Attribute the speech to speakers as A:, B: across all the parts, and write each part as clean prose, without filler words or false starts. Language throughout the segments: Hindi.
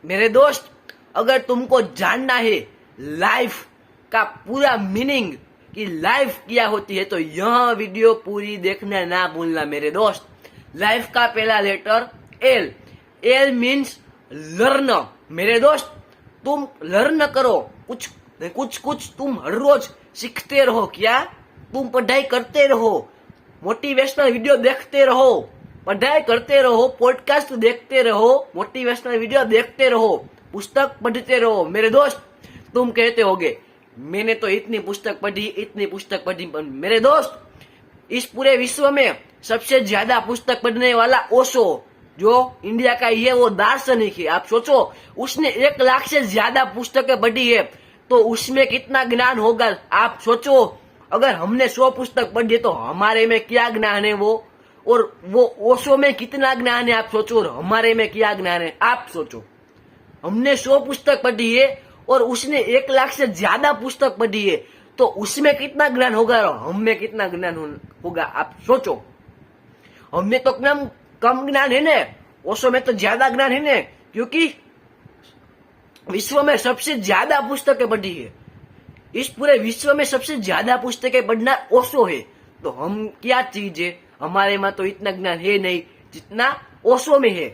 A: मेरे दोस्त, अगर तुमको जानना है लाइफ का पूरा मीनिंग कि लाइफ क्या होती है तो यह वीडियो पूरी देखना ना भूलना मेरे दोस्त। लाइफ का पहला letter L. L means learn. मेरे दोस्त, तुम लर्न करो, कुछ कुछ कुछ तुम हर रोज सीखते रहो। क्या तुम पढ़ाई करते रहो, मोटिवेशनल वीडियो देखते रहो, पढ़ाई करते रहो, पॉडकास्ट देखते रहो, मोटिवेशनल वीडियो देखते रहो, पुस्तक पढ़ते रहो। मेरे दोस्त, तुम कहते होगे मैंने तो इतनी पुस्तक पढ़ी, पर मेरे दोस्त, इस पूरे विश्व में सबसे ज्यादा पुस्तक पढ़ने वाला ओशो, जो इंडिया का ही है, वो दार्शनिक है। आप सोचो, उसने 1 लाख से ज्यादा पुस्तकें पढ़ी है, तो उसमें कितना ज्ञान होगा। आप सोचो, अगर हमने 100 पुस्तक पढ़ी है तो हमारे में क्या ज्ञान है वो, और वो ओशो में कितना ज्ञान है आप सोचो, और हमारे में क्या ज्ञान है आप सोचो। हमने 100 पुस्तक पढ़ी है और उसने 1 लाख से ज्यादा पुस्तक पढ़ी है, तो उसमें कितना ज्ञान होगा और हम में कितना ज्ञान होगा आप सोचो। हमें तो कम ज्ञान है ना, ओशो में तो ज्यादा ज्ञान है ना, क्योंकि विश्व में सबसे ज्यादा पुस्तकें पढ़ी है। इस पूरे विश्व में सबसे ज्यादा पुस्तकें पढ़ना ओशो है, तो हम क्या चीज है, हमारे में तो इतना ज्ञान है नहीं जितना ओशो में है,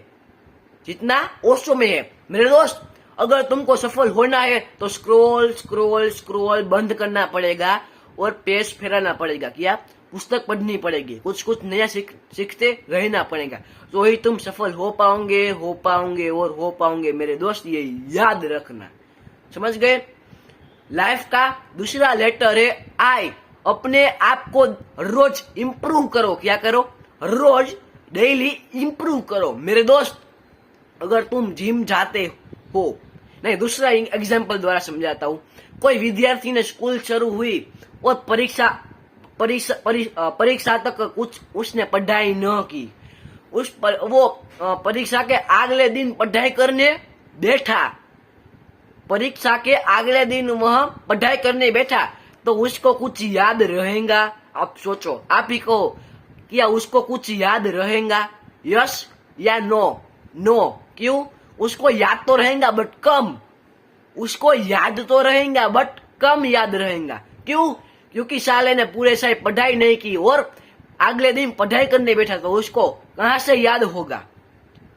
A: जितना ओशो में है। मेरे दोस्त, अगर तुमको सफल होना है तो स्क्रॉल स्क्रॉल स्क्रॉल बंद करना पड़ेगा और पेज फेराना पड़ेगा। क्या पुस्तक पढ़नी पड़ेगी, कुछ कुछ नया सीखते रहना पड़ेगा, तो ही तुम सफल हो पाओगे और हो पाओगे। मेरे दोस्त, ये याद रखना, समझ गए। लाइफ का दूसरा लेटर है आई। अपने आप को रोज इम्प्रूव करो। क्या करो? रोज डेली इम्प्रूव करो। मेरे दोस्त, अगर तुम जिम जाते हो, नहीं, दूसरा एग्जाम्पल द्वारा समझाता हूँ। कोई विद्यार्थी ने स्कूल शुरू हुई और परीक्षा तक कुछ उसने पढ़ाई न की, वो परीक्षा के अगले दिन पढ़ाई करने बैठा, परीक्षा के अगले दिन वह पढ़ाई करने बैठा, तो उसको कुछ याद रहेगा? आप सोचो, आप ही कहो, क्या उसको कुछ याद रहेगा? यस या नो? नो। क्यों? उसको याद तो रहेगा बट कम, उसको याद तो रहेगा बट कम याद रहेगा। क्यों? क्योंकि साले ने पूरे साल पढ़ाई नहीं की और अगले दिन पढ़ाई करने बैठा, तो उसको कहां से याद होगा?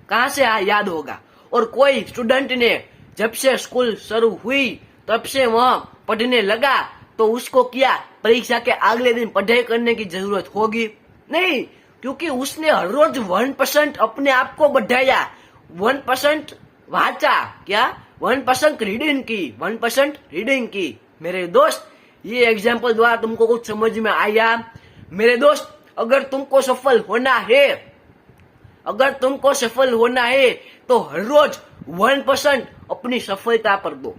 A: कहां से याद होगा? और कोई स्टूडेंट ने जब से स्कूल शुरू हुई तब से वह पढ़ने लगा, तो उसको क्या परीक्षा के अगले दिन पढ़ाई करने की जरूरत होगी? नहीं, क्योंकि उसने हर रोज 1% अपने आप को बढ़ाया, 1% वाचा, क्या 1% रीडिंग की, 1% रीडिंग की। मेरे दोस्त, ये एग्जाम्पल द्वारा तुमको कुछ समझ में आया? मेरे दोस्त, अगर तुमको सफल होना है, अगर तुमको सफल होना है तो हर रोज 1% अपनी सफलता पर दो,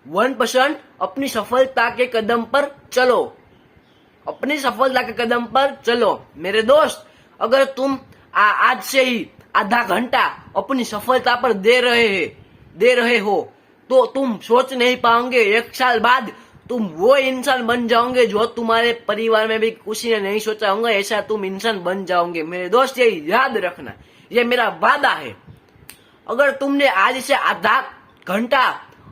A: 1% अपनी सफलता के कदम पर चलो, अपनी सफलता के कदम पर चलो। मेरे दोस्त, अगर तुम आज से ही आधा घंटा अपनी सफलता पर दे रहे हो, तो तुम सोच नहीं पाओगे 1 साल बाद तुम वो इंसान बन जाओगे जो तुम्हारे परिवार में भी किसी ने नहीं सोचा होगा, ऐसा तुम इंसान बन जाओगे। मेरे दोस्त, ये याद रखना, ये मेरा वादा है। अगर तुमने आज से आधा घंटा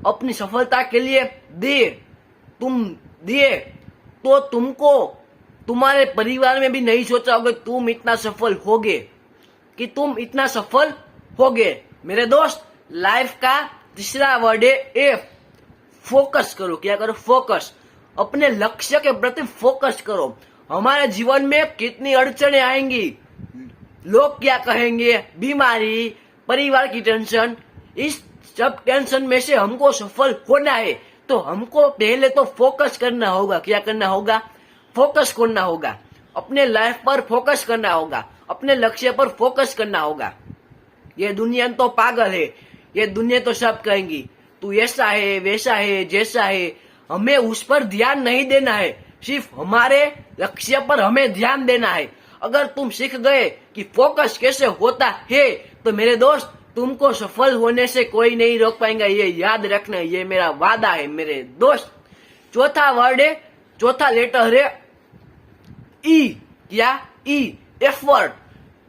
A: अपनी सफलता के लिए दिए, तो तुमको तुम्हारे परिवार में भी नहीं सोचा होगा तुम इतना सफल होगे, कि तुम इतना सफल होगे। मेरे दोस्त, लाइफ का तीसरा वर्ड है एफ। फोकस करो। क्या करो? फोकस। अपने लक्ष्य के प्रति फोकस करो। हमारे जीवन में कितनी अड़चने आएंगी, लोग क्या कहेंगे, बीमारी, परिवार की टेंशन, इस सब टेंशन में से हमको सफल होना है तो हमको पहले तो फोकस करना होगा। क्या करना होगा? फोकस करना होगा, अपने लाइफ पर फोकस करना होगा, अपने लक्ष्य पर फोकस करना होगा। ये दुनिया तो पागल है, ये दुनिया तो सब कहेंगी तू ऐसा है, वैसा है, जैसा है। हमें उस पर ध्यान नहीं देना है, सिर्फ हमारे लक्ष्य पर हमें ध्यान देना है। अगर तुम सीख गए कि फोकस कैसे होता है, तो मेरे दोस्त, तुमको सफल होने से कोई नहीं रोक पाएगा। ये याद रखना, ये मेरा वादा है मेरे दोस्त। चौथा लेटर है ई। क्या? ई। एफर्ट।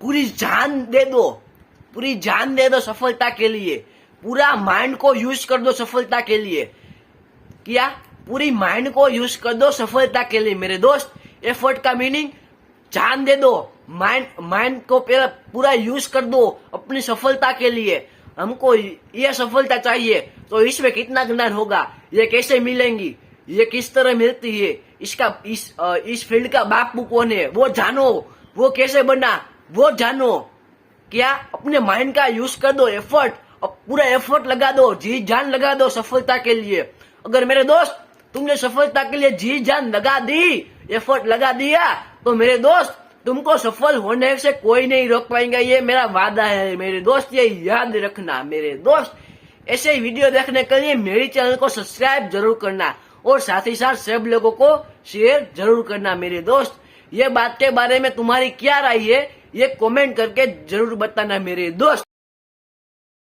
A: पूरी जान दे दो सफलता के लिए। पूरा माइंड को यूज कर दो सफलता के लिए। क्या? पूरी माइंड को यूज कर दो सफलता के लिए मेरे दोस्त। एफर्ट का मीनिंग जान दे दो, माइंड को पूरा यूज कर दो अपनी सफलता के लिए। हमको ये सफलता चाहिए तो इसमें कितना ज्ञान होगा, ये कैसे मिलेंगी, ये किस तरह मिलती है, इस फील्ड का बापू कौन है वो जानो, वो कैसे बना वो जानो। क्या? अपने माइंड का यूज कर दो, एफर्ट, पूरा एफर्ट लगा दो, जी जान लगा दो सफलता के लिए। अगर मेरे दोस्त तुमने सफलता के लिए जी जान लगा दी, एफर्ट लगा दिया, तो मेरे दोस्त तुमको सफल होने से कोई नहीं रोक पाएंगे, ये मेरा वादा है मेरे दोस्त, ये याद रखना मेरे दोस्त। ऐसे ही वीडियो देखने के लिए मेरी चैनल को सब्सक्राइब जरूर करना और साथ ही साथ सब लोगों को शेयर जरूर करना मेरे दोस्त। ये बात के बारे में तुम्हारी क्या राय है ये कमेंट करके जरूर बताना मेरे दोस्त।